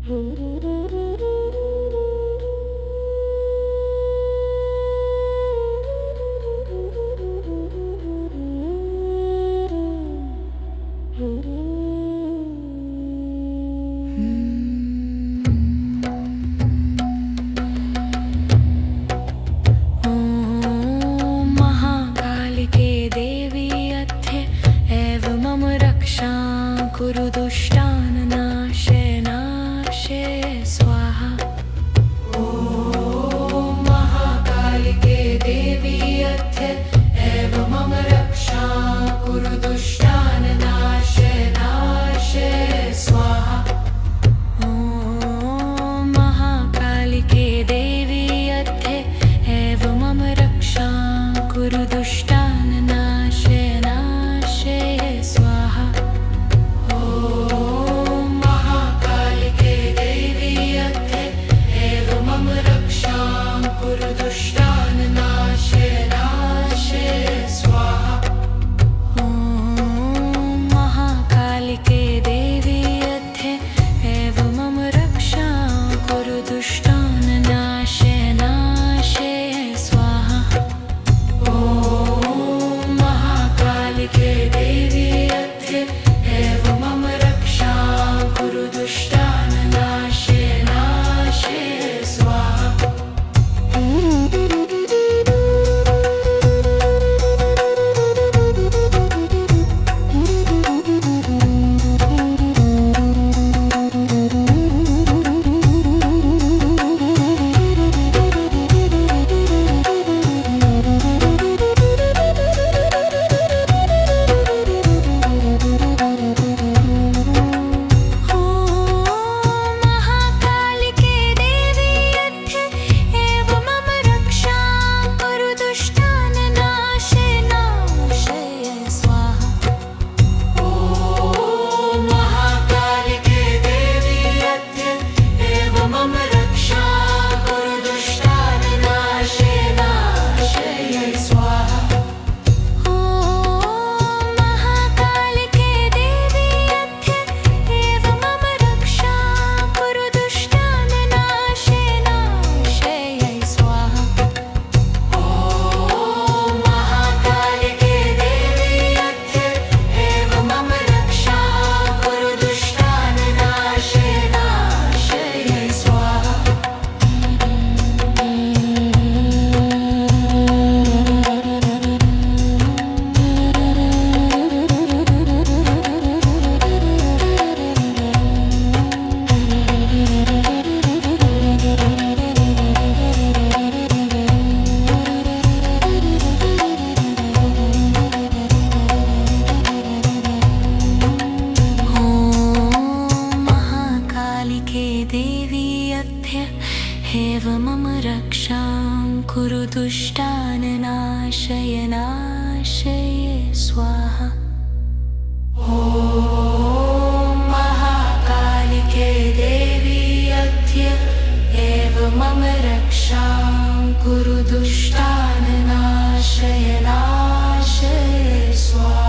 कुरु दुष्टाननाशे नाशे स्वाहा। ॐ महाकालिके देवी अद्य एव मम रक्षां कुरु दुष्टाननाशे नाशे स्वाहा। ॐ महाकालिके देवी अद्य एव मम रक्षां कुरु दुष्टाननाशे नाशे स्वाहा। एव मम रक्षां कुरु दुष्टाननाशय नाशय स्वाहा। ॐ महाकालिके देवी अद्य एव मम रक्षां कुरु दुष्टाननाशय नाशय स्वाहा।